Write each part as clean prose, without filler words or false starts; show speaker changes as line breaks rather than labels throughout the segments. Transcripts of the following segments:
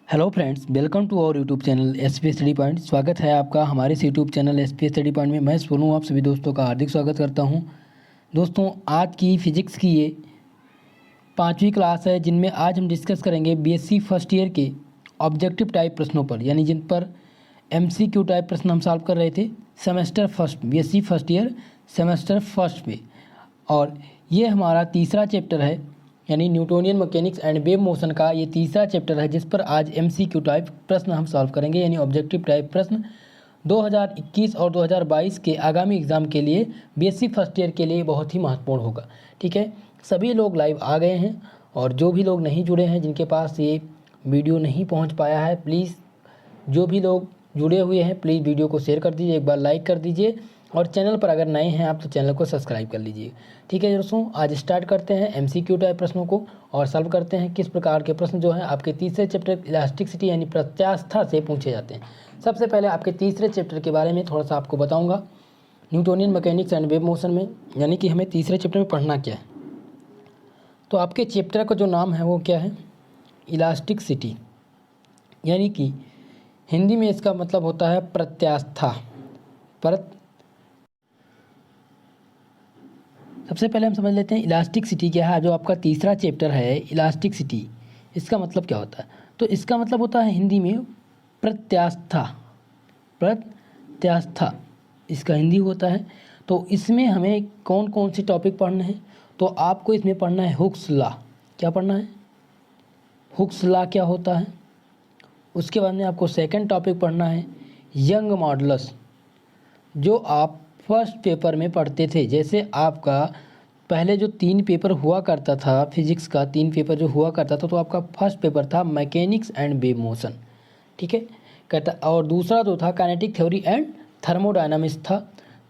Hello friends, welcome to our YouTube channel S P study point. स्वागत है आपका हमारे इस YouTube channel S P study point में। मैं सोनू आप सभी दोस्तों का हार्दिक स्वागत करता हूं। दोस्तों, आज की फिजिक्स की ये 5वीं क्लास है, जिनमें आज हम डिस्कस करेंगे बीएससी फर्स्ट ईयर के ऑब्जेक्टिव टाइप प्रश्नों पर, यानी जिन पर एमसीक्यू टाइप प्रश्न हम सॉल्व कर रहे थे semester first, BSc first year semester first में। और ये हमारा तीसरा चैप्टर है, यानी Newtonian mechanics and wave motion का ये तीसरा चैप्टर है, जिस पर आज एमसीक्यू टाइप प्रश्न हम सॉल्व करेंगे, यानी ऑब्जेक्टिव टाइप प्रश्न 2021 और 2022 के आगामी एग्जाम के लिए बीएससी फर्स्ट ईयर के लिए बहुत ही महत्वपूर्ण होगा। ठीक है, सभी लोग लाइव आ गए हैं और जो भी लोग नहीं जुड़े हैं, जिनके पास ये वीडियो नहीं पहुंच पाया है, प्लीज़ जो भी लोग जुड़े हुए हैं प्लीज़ वीडियो को शेयर कर दीजिए, एक बार लाइक कर दीजिए और चैनल पर अगर नए हैं आप तो चैनल को सब्सक्राइब कर लीजिए। ठीक है दोस्तों, आज स्टार्ट करते हैं एमसीक्यू टाइप प्रश्नों को और सॉल्व करते हैं किस प्रकार के प्रश्न जो हैं आपके तीसरे चैप्टर इलास्टिसिटी यानी प्रत्यास्था से पूछे जाते हैं। सबसे पहले आपके तीसरे चैप्टर के बारे में थोड़ा सा आपको बताऊँगा, Newtonian mechanics and wave motion में, यानी कि हमें तीसरे चैप्टर में पढ़ना क्या है। तो आपके चैप्टर का जो नाम है वो क्या है, इलास्टिसिटी, यानी कि हिंदी में इसका मतलब होता है प्रत्यास्था। सबसे पहले हम समझ लेते हैं इलास्टिसिटी क्या है। जो आपका तीसरा चैप्टर है इलास्टिसिटी, इसका मतलब क्या होता है। तो इसका मतलब होता है हिंदी में प्रत्यास्था। प्रत्यास्था इसका हिंदी होता है। तो इसमें हमें कौन कौन से टॉपिक पढ़ने हैं, तो आपको इसमें पढ़ना है हुक्स लॉ। क्या पढ़ना है, हुक्स लॉ क्या होता है। उसके बाद में आपको सेकंड टॉपिक पढ़ना है यंग मॉडुलस, जो आप फर्स्ट पेपर में पढ़ते थे। जैसे आपका पहले जो 3 पेपर हुआ करता था, फिजिक्स का 3 पेपर जो हुआ करता था, तो आपका फर्स्ट पेपर था मैकेनिक्स एंड वेव मोशन। ठीक है, कहता, और दूसरा जो था काइनेटिक थ्योरी एंड थर्मोडायनामिक्स था।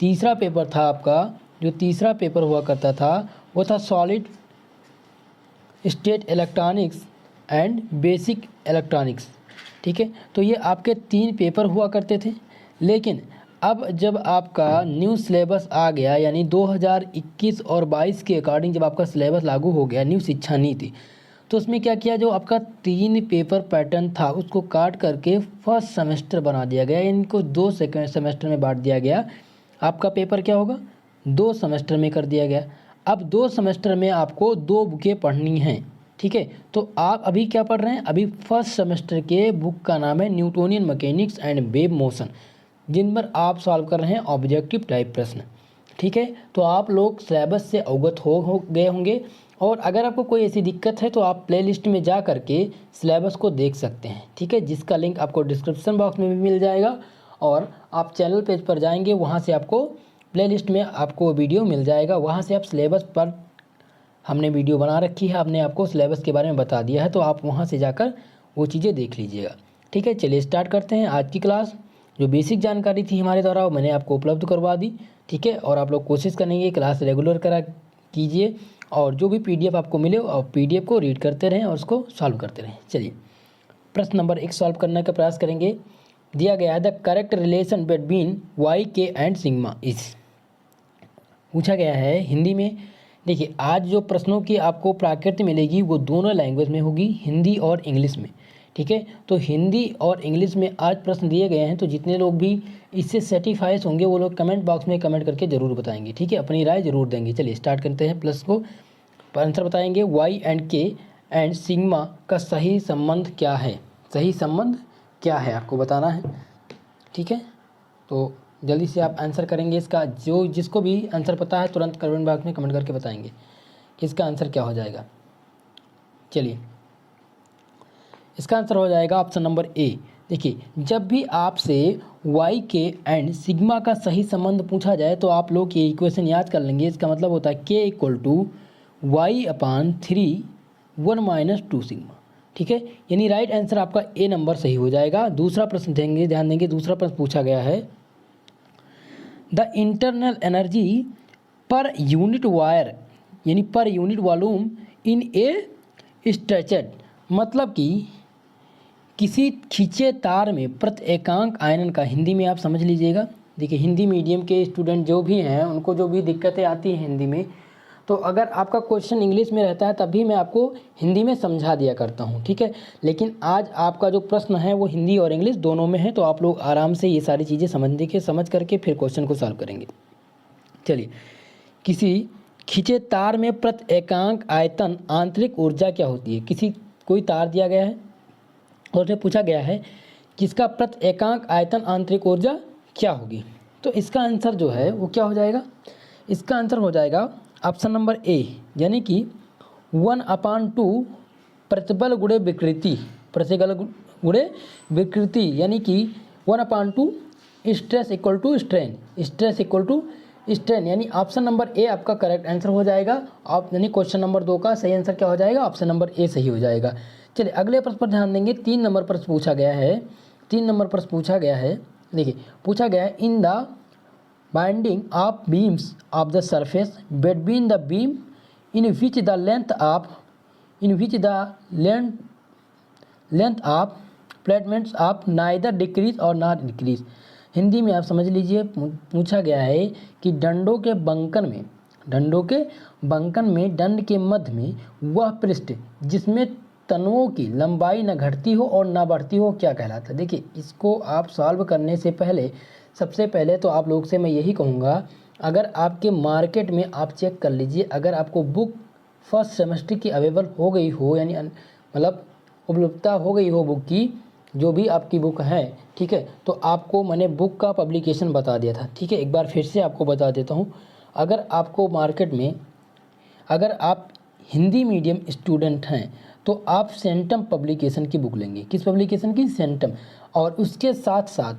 तीसरा पेपर था आपका, जो तीसरा पेपर हुआ करता था वो था solid state electronics and basic electronics. ठीक है, तो ये आपके 3 पेपर हुआ करते थे। लेकिन अब जब आपका न्यू सिलेबस आ गया, यानी 2021 और 22 के अकॉर्डिंग जब आपका सिलेबस लागू हो गया, न्यू शिक्षा नीति, तो उसमें क्या किया, जो आपका 3 पेपर पैटर्न था उसको काट करके फर्स्ट सेमेस्टर बना दिया गया, इनको 2 सेमेस्टर में बांट दिया गया। आपका पेपर क्या होगा, 2 सेमेस्टर में कर दिया गया। अब 2 सेमेस्टर में आपको 2 बुकें पढ़नी हैं। ठीक है, तो आप अभी क्या पढ़ रहे हैं, अभी फर्स्ट सेमेस्टर के बुक का नाम है Newtonian mechanics and wave motion, जिन पर आप सॉल्व कर रहे हैं ऑब्जेक्टिव टाइप प्रश्न। ठीक है, तो आप लोग सिलेबस से अवगत हो गए होंगे, और अगर आपको कोई ऐसी दिक्कत है तो आप प्लेलिस्ट में जा करके सिलेबस को देख सकते हैं। ठीक है, जिसका लिंक आपको डिस्क्रिप्शन बॉक्स में भी मिल जाएगा, और आप चैनल पेज पर जाएंगे, वहाँ से आपको प्लेलिस्ट में आपको वीडियो मिल जाएगा, वहाँ से आप सिलेबस पर हमने वीडियो बना रखी है, हमने आपको सिलेबस के बारे में बता दिया है, तो आप वहाँ से जाकर वो चीज़ें देख लीजिएगा। ठीक है, चलिए स्टार्ट करते हैं आज की क्लास। जो बेसिक जानकारी थी हमारे द्वारा वो मैंने आपको उपलब्ध करवा दी। ठीक है, और आप लोग कोशिश करेंगे क्लास रेगुलर करा कीजिए, और जो भी पीडीएफ आपको मिले और पीडीएफ को रीड करते रहें और उसको सॉल्व करते रहें। चलिए प्रश्न नंबर 1 सॉल्व करने का प्रयास करेंगे। दिया गया है the correct relation between Y K and sigma is. पूछा गया है हिंदी में। देखिए, आज जो प्रश्नों की आपको प्राकृत मिलेगी वो दोनों लैंग्वेज में होगी, हिंदी और इंग्लिश में। ठीक है, तो हिंदी और इंग्लिश में आज प्रश्न दिए गए हैं, तो जितने लोग भी इससे सेटिफाइज होंगे वो लोग कमेंट बॉक्स में कमेंट करके ज़रूर बताएंगे। ठीक है, अपनी राय ज़रूर देंगे। चलिए स्टार्ट करते हैं। प्लस को आंसर बताएंगे, वाई एंड के एंड सिग्मा का सही संबंध क्या है। सही संबंध क्या है आपको बताना है। ठीक है, तो जल्दी से आप आंसर करेंगे इसका। जो जिसको भी आंसर पता है तुरंत कमेंट बॉक्स में कमेंट करके बताएंगे कि इसका आंसर क्या हो जाएगा। चलिए, इसका आंसर हो जाएगा ऑप्शन नंबर ए। देखिए, जब भी आपसे वाई के एंड सिग्मा का सही संबंध पूछा जाए तो आप लोग ये इक्वेशन याद कर लेंगे। इसका मतलब होता है K equal to Y upon 3 1 minus 2 sigma. ठीक है, यानी राइट आंसर आपका ए नंबर सही हो जाएगा। दूसरा प्रश्न देंगे, ध्यान देंगे, दूसरा प्रश्न पूछा गया है the internal energy per unit wire, यानी per unit volume in a stretched, मतलब कि किसी खींचे तार में प्रति एकांक आयनन का, हिंदी में आप समझ लीजिएगा। देखिए, हिंदी मीडियम के स्टूडेंट जो भी हैं उनको जो भी दिक्कतें आती हैं हिंदी में, तो अगर आपका क्वेश्चन इंग्लिश में रहता है तभी मैं आपको हिंदी में समझा दिया करता हूँ, ठीक है। लेकिन आज आपका जो प्रश्न है वो हिंदी और इंग्लिश दोनों में है, तो आप लोग आराम से ये सारी चीज़ें समझ करके फिर क्वेश्चन को सॉल्व करेंगे। चलिए, किसी खींचे तार में प्रति एकांक आयतन आंतरिक ऊर्जा क्या होती है। कोई तार दिया गया है और उसमें पूछा गया है कि इसका प्रति एकांक आयतन आंतरिक ऊर्जा क्या होगी। तो इसका आंसर जो है वो क्या हो जाएगा, इसका आंसर हो जाएगा ऑप्शन नंबर ए, यानी कि 1/2 प्रतिबल गुणे विकृति, यानी कि 1/2 स्ट्रेस इक्वल टू स्ट्रेन, यानी ऑप्शन नंबर ए आपका करेक्ट आंसर हो जाएगा। आप यानी क्वेश्चन नंबर 2 का सही आंसर क्या हो जाएगा, ऑप्शन नंबर ए सही हो जाएगा। चलिए अगले प्रश्न पर ध्यान देंगे। 3 नंबर प्रश्न पूछा गया है। देखिए पूछा गया है in the binding of beams of the surface between the beam in which the length of placements of neither decrease और नॉट इंक्रीज। हिंदी में आप समझ लीजिए, पूछा गया है कि डंडों के बंकन में दंड के मध्य में वह पृष्ठ जिसमें तनुओं की लंबाई न घटती हो और न बढ़ती हो क्या कहलाता है। देखिए इसको आप सॉल्व करने से पहले सबसे पहले तो आप लोग से मैं यही कहूँगा, अगर आपके मार्केट में आप चेक कर लीजिए, अगर आपको बुक फर्स्ट सेमेस्टर की अवेलेबल हो गई हो, यानी मतलब उपलब्धता हो गई हो बुक की, जो भी आपकी बुक है, ठीक है, तो आपको मैंने बुक का पब्लिकेशन बता दिया था, ठीक है। एक बार फिर से आपको बता देता हूँ, अगर आपको मार्केट में, अगर आप हिंदी मीडियम स्टूडेंट हैं तो आप सेंटम पब्लिकेशन की बुक लेंगे। किस पब्लिकेशन की, सेंटम। और उसके साथ साथ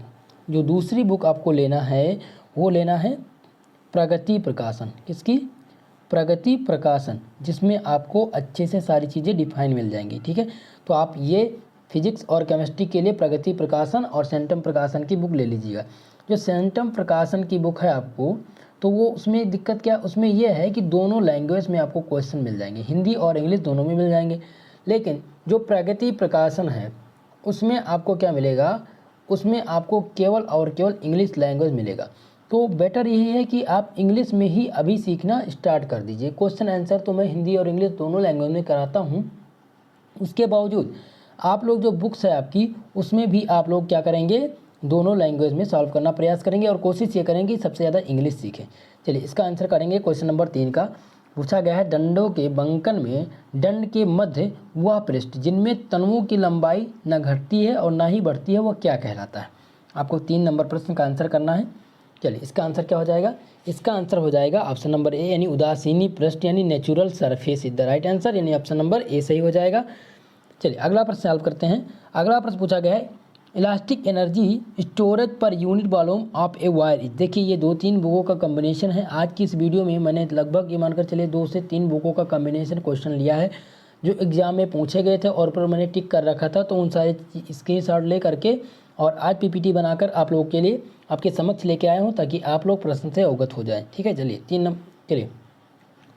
जो दूसरी बुक आपको लेना है वो लेना है प्रगति प्रकाशन। किसकी, प्रगति प्रकाशन, जिसमें आपको अच्छे से सारी चीज़ें डिफाइन मिल जाएंगी, ठीक है। तो आप ये फिजिक्स और केमिस्ट्री के लिए प्रगति प्रकाशन और सेंटम प्रकाशन की बुक ले लीजिएगा। जो सेंटम प्रकाशन की बुक है आपको, तो वो उसमें दिक्कत क्या, उसमें ये है कि दोनों लैंग्वेज में आपको क्वेश्चन मिल जाएंगे, हिंदी और इंग्लिश दोनों में मिल जाएंगे। लेकिन जो प्रगति प्रकाशन है उसमें आपको क्या मिलेगा, उसमें आपको केवल और केवल इंग्लिश लैंग्वेज मिलेगा। तो बेटर यही है कि आप इंग्लिश में ही अभी सीखना स्टार्ट कर दीजिए। क्वेश्चन आंसर तो मैं हिंदी और इंग्लिश दोनों लैंग्वेज में कराता हूँ, उसके बावजूद आप लोग जो बुक्स है आपकी उसमें भी आप लोग क्या करेंगे, दोनों लैंग्वेज में सॉल्व करना प्रयास करेंगे और कोशिश ये करेंगे सबसे ज़्यादा इंग्लिश सीखें। चलिए इसका आंसर करेंगे क्वेश्चन नंबर 3 का। पूछा गया है डंडों के बंकन में दंड के मध्य वह पृष्ठ जिनमें तनुओं की लंबाई न घटती है और न ही बढ़ती है वह क्या कहलाता है। आपको 3 नंबर प्रश्न का आंसर करना है। चलिए इसका आंसर क्या हो जाएगा, इसका आंसर हो जाएगा ऑप्शन नंबर ए, यानी उदासीनी पृष्ठ, यानी natural surface is the right answer, यानी ऑप्शन नंबर ए सही हो जाएगा। चलिए अगला प्रश्न सॉल्व करते हैं। अगला प्रश्न पूछा गया है इलास्टिक एनर्जी स्टोरेज पर unit volume of a wire. देखिए ये 2-3 बुकों का कम्बिनेशन है। आज की इस वीडियो में मैंने लगभग ये मानकर चलिए 2 से 3 बुकों का कम्बिनेशन क्वेश्चन लिया है जो एग्जाम में पूछे गए थे और पर मैंने टिक कर रखा था, तो उन सारे स्क्रीनशॉट ले करके और आज पीपीटी बनाकर आप लोगों के लिए आपके समक्ष लेके आया हूँ ताकि आप लोग प्रश्न से अवगत हो जाएं, ठीक है। चलिए 3 नंबर, चलिए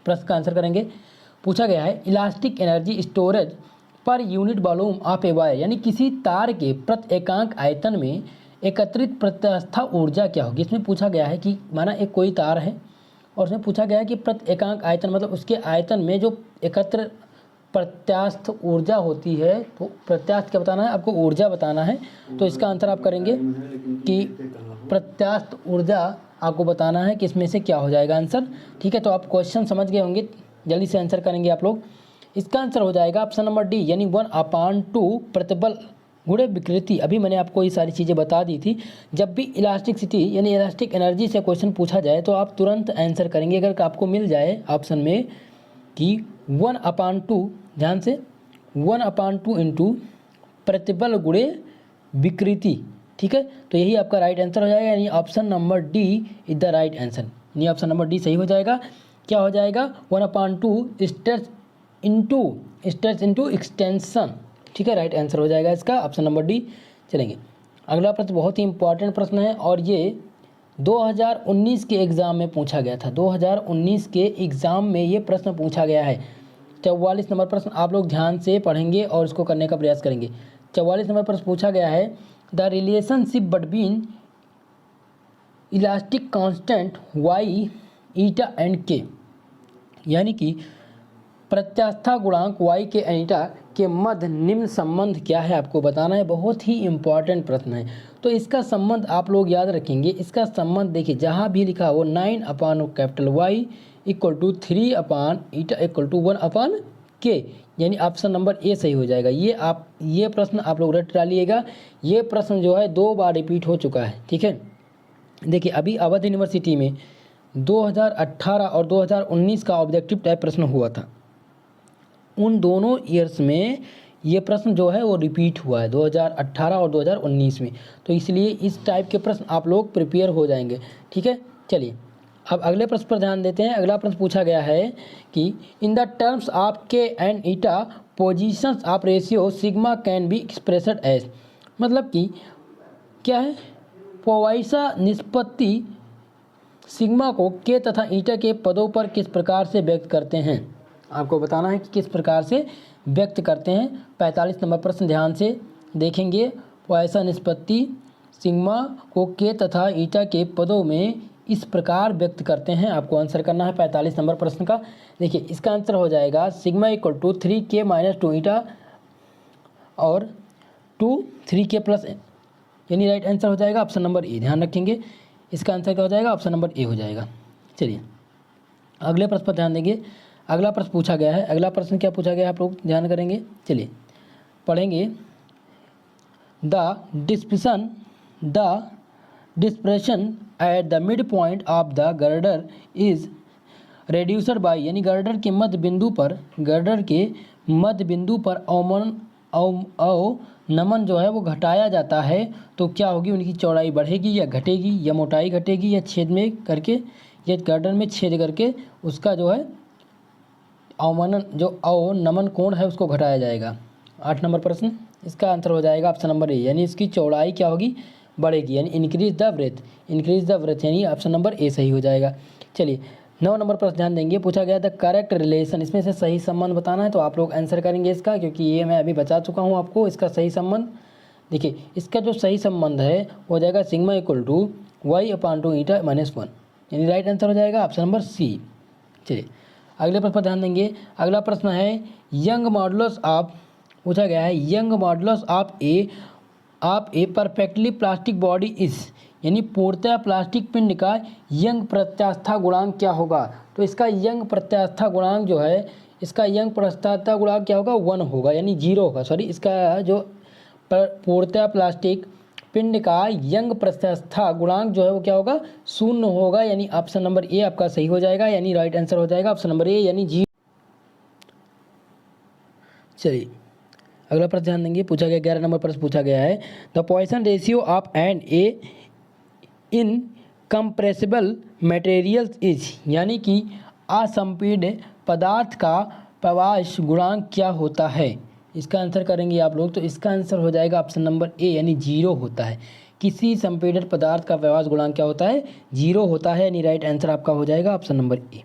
प्रश्न का आंसर करेंगे। पूछा गया है इलास्टिक एनर्जी स्टोरेज पर unit volume of a wire, यानी किसी तार के प्रति एकांक आयतन में एकत्रित प्रत्यास्था ऊर्जा क्या होगी। इसमें पूछा गया है कि माना एक कोई तार है और उसमें पूछा गया है कि प्रति एकांक आयतन मतलब उसके आयतन में जो एकत्र प्रत्यास्थ ऊर्जा होती है, तो प्रत्यास्थ क्या बताना है आपको, ऊर्जा बताना है। तो इसका आंसर आप करेंगे कि प्रत्यास्थ ऊर्जा आपको बताना है कि इसमें से क्या हो जाएगा आंसर, ठीक है। तो आप क्वेश्चन समझ गए होंगे, जल्दी से आंसर करेंगे आप लोग। इसका आंसर हो जाएगा ऑप्शन नंबर डी, यानी 1/2 प्रतिबल गुणे विकृति। अभी मैंने आपको ये सारी चीज़ें बता दी थी। जब भी इलास्टिसिटी यानी इलास्टिक एनर्जी से क्वेश्चन पूछा जाए तो आप तुरंत आंसर करेंगे। अगर आपको मिल जाए ऑप्शन में कि 1/2, ध्यान से 1/2 इंटू प्रतिबल गुणे विकृति, ठीक है, तो यही आपका राइट आंसर हो जाएगा, यानी option number D is the right answer, यानी ऑप्शन नंबर डी सही हो जाएगा। क्या हो जाएगा, 1/2 स्ट्रेस इंटू एक्सटेंशन, ठीक है, राइट आंसर हो जाएगा इसका ऑप्शन नंबर डी। चलेंगे अगला प्रश्न, बहुत ही इंपॉर्टेंट प्रश्न है और ये 2019 के एग्ज़ाम में पूछा गया था। 2019 के एग्ज़ाम में ये प्रश्न पूछा गया है। 44 नंबर प्रश्न आप लोग ध्यान से पढ़ेंगे और इसको करने का प्रयास करेंगे। 44 नंबर प्रश्न पूछा गया है the relationship between elastic constant Y eta and K, यानी कि प्रत्यास्था गुणांक y के एटा के मध्य निम्न संबंध क्या है आपको बताना है। बहुत ही इम्पॉर्टेंट प्रश्न है। तो इसका संबंध आप लोग याद रखेंगे। इसका संबंध देखिए जहाँ भी लिखा हो 9/Y = 3/eta = 1/k, यानी ऑप्शन नंबर ए सही हो जाएगा। ये प्रश्न आप लोग रट डालिएगा। ये प्रश्न जो है 2 बार रिपीट हो चुका है, ठीक है। देखिए अभी अवध यूनिवर्सिटी में 2018 और 2019 का ऑब्जेक्टिव टाइप प्रश्न हुआ था। उन दोनों ईयर्स में ये प्रश्न जो है वो रिपीट हुआ है 2018 और 2019 में। तो इसलिए इस टाइप के प्रश्न आप लोग प्रिपेयर हो जाएंगे, ठीक है। चलिए अब अगले प्रश्न पर ध्यान देते हैं। अगला प्रश्न पूछा गया है कि in the terms of K and eta positions of ratio sigma can be expressed as, मतलब कि क्या है, पोवाइसा निष्पत्ति सिग्मा को के तथा ईटा के पदों पर किस प्रकार से व्यक्त करते हैं। आपको बताना है कि किस प्रकार से व्यक्त करते हैं। 45 नंबर प्रश्न ध्यान से देखेंगे। पोवाइसा निष्पत्ति सिग्मा को के तथा ईटा के पदों में इस प्रकार व्यक्त करते हैं। आपको आंसर करना है 45 नंबर प्रश्न का। देखिए इसका आंसर हो जाएगा सिग्मा = 3k - 2 ईटा और 2 3k प्लस, यानी राइट आंसर हो जाएगा ऑप्शन नंबर ए। ध्यान रखेंगे इसका आंसर क्या हो जाएगा, ऑप्शन नंबर ए हो जाएगा। चलिए अगले प्रश्न पर ध्यान देंगे। अगला प्रश्न पूछा गया है। अगला प्रश्न क्या पूछा गया है आप लोग ध्यान करेंगे। चलिए पढ़ेंगे। The dispersion at the mid point of the girder is रेड्यूसड by, यानी गर्डर के मध्य बिंदु पर अवनमन जो है वो घटाया जाता है तो क्या होगी, उनकी चौड़ाई बढ़ेगी या घटेगी, या मोटाई घटेगी, या छेद में करके, या गर्डर में छेद करके उसका जो है अवनमन कोण है उसको घटाया जाएगा। 8 नंबर प्रश्न, इसका आंसर हो जाएगा ऑप्शन नंबर ए, यानी इसकी चौड़ाई क्या होगी, बढ़ेगी, यानी इंक्रीज द ब्रेथ, यानी ऑप्शन नंबर ए सही हो जाएगा। चलिए 9 नंबर प्रश्न ध्यान देंगे। पूछा गया द करेक्ट रिलेशन, इसमें से सही संबंध बताना है। तो आप लोग आंसर करेंगे इसका, क्योंकि ये मैं अभी बता चुका हूँ आपको इसका सही संबंध। देखिए इसका जो सही संबंध है हो जाएगा सिग्मा = y/2 ईटा - 1, यानी राइट आंसर हो जाएगा ऑप्शन नंबर सी। चलिए अगले प्रश्न पर ध्यान देंगे। अगला प्रश्न है यंग मॉडुलस ऑफ, पूछा गया है young modulus of A perfectly plastic body is, यानी पूर्णतः प्लास्टिक पिंड का यंग प्रत्यास्था गुणांक क्या होगा। तो इसका यंग प्रत्यास्था गुणांक जो है, इसका यंग प्रत्यास्था गुणांक क्या होगा, 1 होगा, यानी 0 होगा। सॉरी, इसका जो पूर्णतः प्लास्टिक पिंड का यंग प्रत्यास्था गुणांक जो है वो क्या होगा, 0 होगा, यानी ऑप्शन नंबर ए आपका सही हो जाएगा, यानी राइट आंसर हो जाएगा ऑप्शन नंबर ए, यानी 0। चलिए अगला प्रश्न ध्यान देंगे। पूछा गया 11 नंबर प्रश्न पूछा गया है the Poisson ratio of and A in compressible materials is, यानी कि असंपीड्य पदार्थ का प्रवास गुणांक क्या होता है। इसका आंसर करेंगे आप लोग, तो इसका आंसर हो जाएगा ऑप्शन नंबर ए, यानी 0 होता है। किसी संपीड़ित पदार्थ का प्रवास गुणांक क्या होता है, 0 होता है, यानी राइट आंसर आपका हो जाएगा ऑप्शन नंबर ए।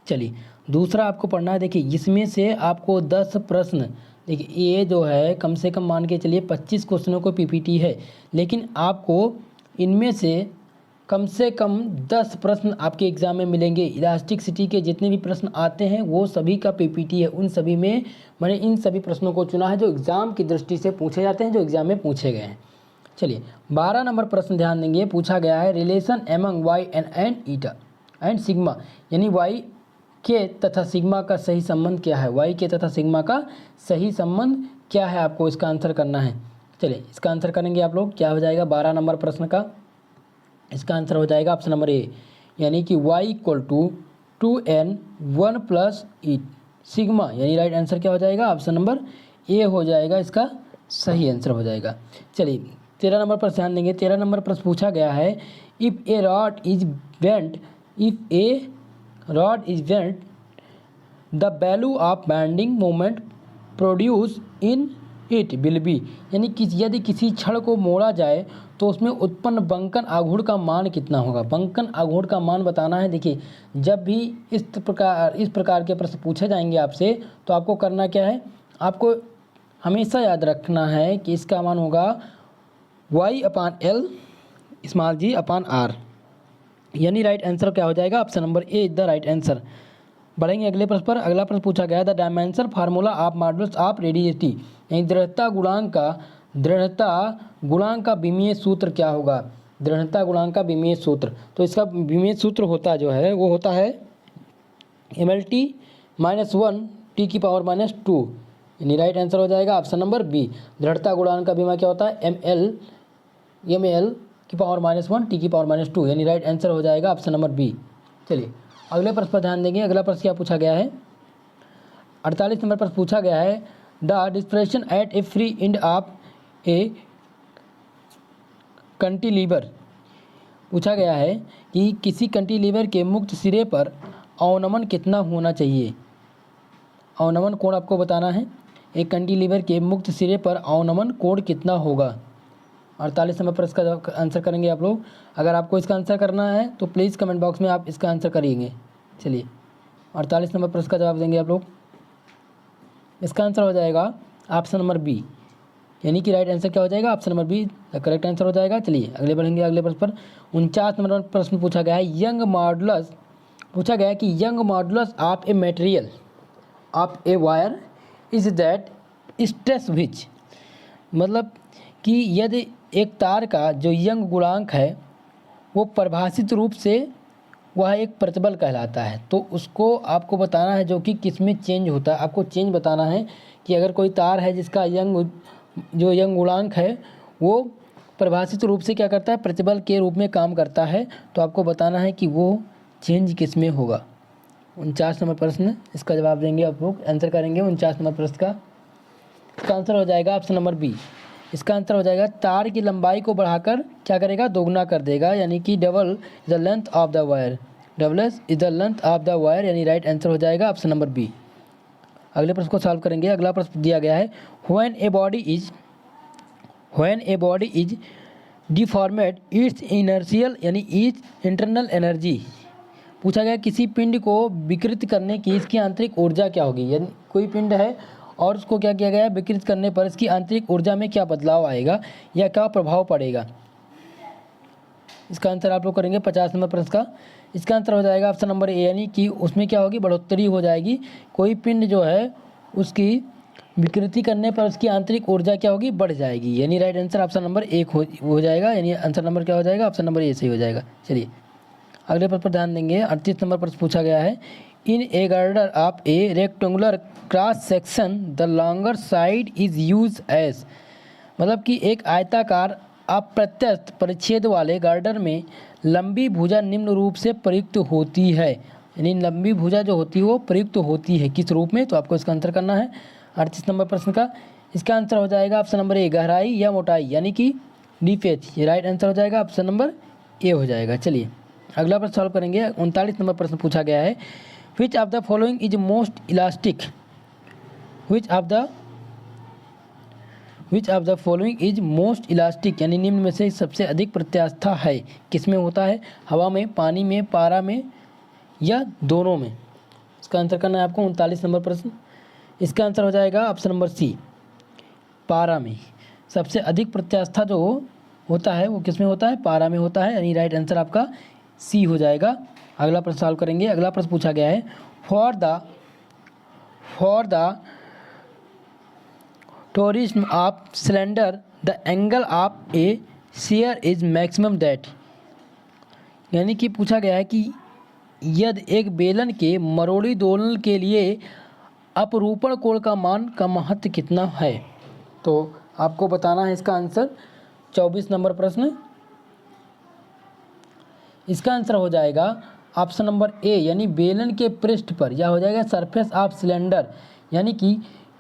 चलिए दूसरा आपको पढ़ना है। देखिए इसमें से आपको 10 प्रश्न, देखिए ये जो है कम से कम मान के चलिए 25 क्वेश्चनों को पीपीटी है, लेकिन आपको इनमें से कम 10 प्रश्न आपके एग्ज़ाम में मिलेंगे। इलास्टिक सिटी के जितने भी प्रश्न आते हैं वो सभी का पीपीटी है। उन सभी में मैंने इन सभी प्रश्नों को चुना है जो एग्ज़ाम की दृष्टि से पूछे जाते हैं, जो एग्ज़ाम में पूछे गए हैं। चलिए 12 नंबर प्रश्न ध्यान देंगे। पूछा गया है relation among Y and eta and sigma, यानी वाई के तथा सिग्मा का सही संबंध क्या है। वाई के तथा सिग्मा का सही संबंध क्या है, आपको इसका आंसर करना है। चलिए इसका आंसर करेंगे आप लोग, क्या हो जाएगा 12 नंबर प्रश्न का, इसका आंसर हो जाएगा ऑप्शन नंबर ए, यानी कि y = 2n1 + ई सिग्मा, यानी राइट आंसर क्या हो जाएगा ऑप्शन नंबर ए हो जाएगा, इसका सही आंसर हो जाएगा। चलिए 13 नंबर पर ध्यान देंगे। 13 नंबर पर पूछा गया है if A rod is bent the value of bending moment produce in it will be, यानी कि यदि किसी छड़ को मोड़ा जाए तो उसमें उत्पन्न बंकन आघूर्ण का मान कितना होगा। बंकन आघूर्ण का मान बताना है। देखिए जब भी इस प्रकार के प्रश्न पूछे जाएंगे आपसे, तो आपको करना क्या है, आपको हमेशा याद रखना है कि इसका मान होगा y/L g/r, यानी राइट आंसर क्या हो जाएगा option number A is the right answer. बढ़ेंगे अगले प्रश्न पर। अगला प्रश्न पूछा गया the dimension formula of modulus of rigidity, यानी दृढ़ता गुणांक का विमीय सूत्र क्या होगा? दृढ़ता गुणांक का विमीय सूत्र, तो इसका विमीय सूत्र होता जो है वो होता है MLT -1 T⁻², यानी राइट आंसर हो जाएगा ऑप्शन नंबर बी। दृढ़ता गुणांक का विमा क्या होता है? ML की पावर -1 T⁻², यानी राइट आंसर हो जाएगा ऑप्शन नंबर बी। चलिए अगले प्रश्न पर ध्यान देंगे। अगला प्रश्न क्या पूछा गया है? 48 नंबर प्रश्न पूछा गया है the dispersion at a free end of a cantilever. पूछा गया है कि किसी कंटिलीवर के मुक्त सिरे पर अवनमन कितना होना चाहिए? अवनमन कोण आपको बताना है। एक कैंटिलीवर के मुक्त सिरे पर अवनमन कोण कितना होगा? 48 नंबर प्रश्न का आंसर करेंगे आप लोग। अगर आपको इसका आंसर करना है तो प्लीज़ कमेंट बॉक्स में आप इसका आंसर करिएंगे। चलिए 48 नंबर प्रश्न का जवाब देंगे आप लोग। इसका आंसर हो जाएगा ऑप्शन नंबर बी, यानी कि राइट आंसर क्या हो जाएगा? Option number B correct answer हो जाएगा। चलिए अगले बढ़ेंगे अगले प्रश्न पर। 49 नंबर प्रश्न पूछा गया है यंग मॉडुलस, पूछा गया है कि young modulus of a material of a wire is that stress which, मतलब कि यदि एक तार का जो यंग गुणांक है वो परिभाषित रूप से वह एक प्रतिबल कहलाता है, तो उसको आपको बताना है जो कि किस में चेंज होता है। आपको चेंज बताना है कि अगर कोई तार है जिसका यंग गुणांक है वो परिभाषित रूप से क्या करता है? प्रतिबल के रूप में काम करता है, तो आपको बताना है कि वो चेंज किस में होगा। 49 नंबर प्रश्न, इसका जवाब देंगे आप लोग, आंसर करेंगे 49 नंबर प्रश्न का। इसका आंसर हो जाएगा ऑप्शन नंबर बी। इसका आंसर हो जाएगा तार की लंबाई को बढ़ाकर क्या करेगा? दोगुना कर देगा, यानी कि double the length of the wire, double is the length of the wire, यानी राइट आंसर हो जाएगा ऑप्शन नंबर बी। अगले प्रश्न को सॉल्व करेंगे। अगला प्रश्न दिया गया है when a body is deformed its inertial यानी इट्स इंटरनल एनर्जी। पूछा गया किसी पिंड को विकृत करने की इसकी आंतरिक ऊर्जा क्या होगी? यानी कोई पिंड है और उसको क्या किया गया है? विकृत करने पर इसकी आंतरिक ऊर्जा में क्या बदलाव आएगा या क्या प्रभाव पड़ेगा? इसका आंसर आप लोग करेंगे 50 नंबर प्रश्न का। इसका आंसर हो जाएगा ऑप्शन नंबर ए, यानी कि उसमें क्या होगी? बढ़ोतरी हो जाएगी। कोई पिंड जो है उसकी विकृति करने पर उसकी आंतरिक ऊर्जा क्या होगी? बढ़ जाएगी, यानी राइट आंसर ऑप्शन नंबर एक हो जाएगा, यानी आंसर नंबर क्या हो जाएगा? ऑप्शन नंबर ए सही हो जाएगा। चलिए अगले प्रश्न पर ध्यान देंगे। 38 नंबर प्रश्न पूछा गया है in a girder of a rectangular cross section the longer side is use as, मतलब कि एक आयताकार अप्रत्यस्त परिच्छेद वाले गार्डर में लंबी भुजा निम्न रूप से प्रयुक्त होती है, यानी लंबी भुजा जो होती है वो प्रयुक्त होती है किस रूप में? तो आपको इसका आंसर करना है 38 नंबर प्रश्न का। इसका आंसर हो जाएगा ऑप्शन नंबर ए, गहराई या मोटाई, यानी कि डीपेथ, ये राइट आंसर हो जाएगा ऑप्शन नंबर ए हो जाएगा। चलिए अगला प्रश्न सॉल्व करेंगे। 39 नंबर प्रश्न पूछा गया है which of the following is most elastic, which of the following is most elastic, यानी निम्न में से सबसे अधिक प्रत्यास्था है किस में होता है? हवा में, पानी में, पारा में या दोनों में? इसका आंसर करना है आपको 39 नंबर प्रश्न। इसका आंसर हो जाएगा ऑप्शन नंबर सी, पारा में। सबसे अधिक प्रत्यास्था जो होता है वो किस में होता है? पारा में होता है, यानी राइट आंसर आपका सी हो जाएगा। अगला प्रश्न सॉल्व करेंगे। अगला प्रश्न पूछा गया है for the torsion of cylinder the angle of a shear is maximum that, यानी कि पूछा गया है कि यदि एक बेलन के मरोड़ी दोलन के लिए अपरूपण कोण का मान का महत्व कितना है? तो आपको बताना है इसका आंसर। 24 नंबर प्रश्न, इसका आंसर हो जाएगा ऑप्शन नंबर ए, यानी बेलन के पृष्ठ पर, या हो जाएगा सरफेस ऑफ सिलेंडर, यानी कि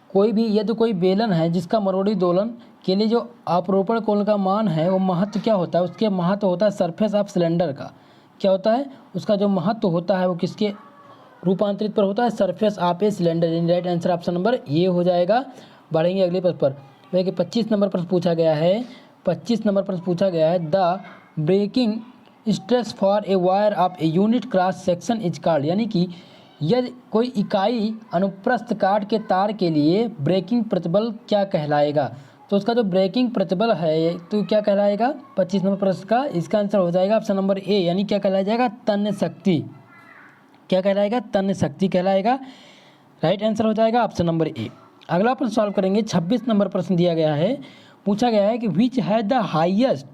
कोई भी यदि कोई बेलन है जिसका मरोड़ी दोलन के लिए जो अपरूपण कोण का मान है वो महत्व क्या होता है? उसके महत्व होता है सरफेस ऑफ सिलेंडर का। क्या होता है उसका जो महत्व होता है वो किसके रूपांतरित पर होता है? सरफेस ऑफ ए सिलेंडर, यानी राइट आंसर ऑप्शन नंबर ये हो जाएगा। बढ़ेंगे अगले प्रश्न पर। देखिए 25 नंबर प्रश्न पूछा गया है। 25 नंबर प्रश्न पूछा गया है the breaking stress for a wire of a unit cross section is called, यानी कि यदि कोई इकाई अनुप्रस्थ काट के तार के लिए ब्रेकिंग प्रतिबल क्या कहलाएगा? तो उसका जो ब्रेकिंग प्रतिबल है तो क्या कहलाएगा? 25 नंबर प्रश्न का इसका आंसर हो जाएगा ऑप्शन नंबर ए, यानी क्या कहलाया जाएगा? तन्य शक्ति, क्या कहलाएगा? तन्य शक्ति कहलाएगा। राइट आंसर हो जाएगा ऑप्शन नंबर ए। अगला प्रश्न सॉल्व करेंगे। 26 नंबर प्रश्न दिया गया है, पूछा गया है कि which has the highest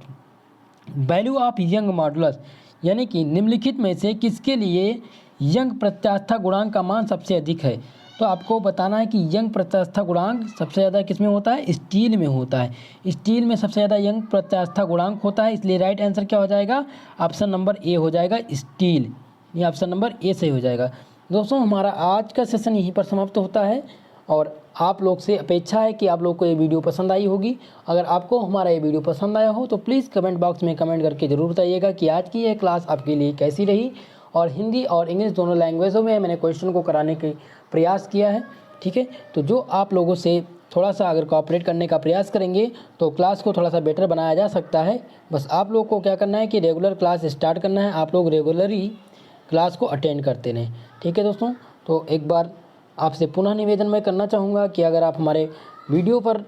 value of young modulus, यानी कि निम्नलिखित में से किसके लिए यंग प्रत्यास्था गुणांक का मान सबसे अधिक है। तो आपको बताना है कि यंग प्रत्यास्था गुणांक सबसे ज़्यादा किस में होता है? स्टील में होता है। स्टील में सबसे ज़्यादा यंग प्रत्यास्था गुणांक होता है, इसलिए राइट आंसर क्या हो जाएगा? ऑप्शन नंबर ए हो जाएगा, स्टील। ये ऑप्शन नंबर ए सही हो जाएगा। दोस्तों हमारा आज का सेशन यहीं पर समाप्त होता है और आप लोग से अपेक्षा है कि आप लोग को ये वीडियो पसंद आई होगी। अगर आपको हमारा ये वीडियो पसंद आया हो तो प्लीज़ कमेंट बॉक्स में कमेंट करके ज़रूर बताइएगा कि आज की ये क्लास आपके लिए कैसी रही। और हिंदी और इंग्लिश दोनों लैंग्वेजों में मैंने क्वेश्चन को कराने के प्रयास किया है, ठीक है। तो जो आप लोगों से थोड़ा सा अगर कोऑपरेट करने का प्रयास करेंगे तो क्लास को थोड़ा सा बेटर बनाया जा सकता है। बस आप लोग को क्या करना है कि रेगुलर क्लास स्टार्ट करना है, आप लोग रेगुलरली क्लास को अटेंड करते रहें, ठीक है दोस्तों। तो एक बार आपसे पुनः निवेदन मैं करना चाहूँगा कि अगर आप हमारे वीडियो पर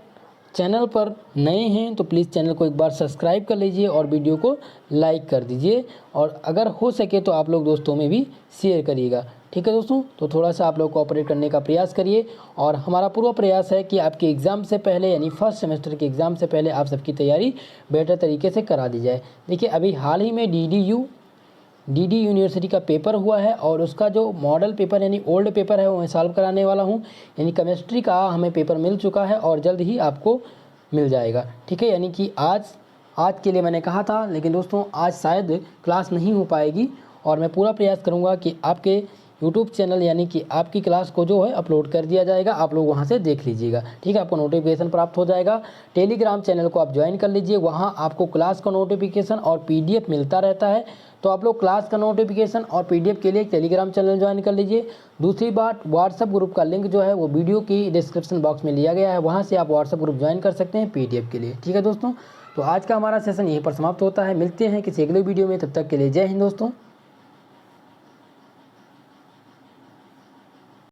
चैनल पर नए हैं तो प्लीज़ चैनल को एक बार सब्सक्राइब कर लीजिए और वीडियो को लाइक कर दीजिए, और अगर हो सके तो आप लोग दोस्तों में भी शेयर करिएगा, ठीक है दोस्तों। तो थोड़ा सा आप लोग कोऑपरेट करने का प्रयास करिए और हमारा पूरा प्रयास है कि आपके एग्ज़ाम से पहले यानी फर्स्ट सेमेस्टर के एग्ज़ाम से पहले आप सबकी तैयारी बेटर तरीके से करा दी जाए। देखिए अभी हाल ही में डीडी यूनिवर्सिटी का पेपर हुआ है और उसका जो मॉडल पेपर यानी ओल्ड पेपर है वो मैं सॉल्व कराने वाला हूँ। यानी केमिस्ट्री का हमें पेपर मिल चुका है और जल्द ही आपको मिल जाएगा, ठीक है। यानी कि आज के लिए मैंने कहा था, लेकिन दोस्तों आज शायद क्लास नहीं हो पाएगी और मैं पूरा प्रयास करूँगा कि आपके यूट्यूब चैनल यानी कि आपकी क्लास को जो है अपलोड कर दिया जाएगा, आप लोग वहाँ से देख लीजिएगा, ठीक है। आपको नोटिफिकेशन प्राप्त हो जाएगा। टेलीग्राम चैनल को आप ज्वाइन कर लीजिए, वहाँ आपको क्लास का नोटिफिकेशन और PDF मिलता रहता है। तो आप लोग क्लास का नोटिफिकेशन और PDF के लिए टेलीग्राम चैनल ज्वाइन कर लीजिए। दूसरी बात, व्हाट्सएप ग्रुप का लिंक जो है वो वीडियो की डिस्क्रिप्शन बॉक्स में लिया गया है, वहाँ से आप व्हाट्सएप ग्रुप ज्वाइन कर सकते हैं PDF के लिए, ठीक है दोस्तों। तो आज का हमारा सेशन यहीं पर समाप्त होता है। मिलते हैं किसी अगले वीडियो में, तब तक के लिए जय हिंद दोस्तों।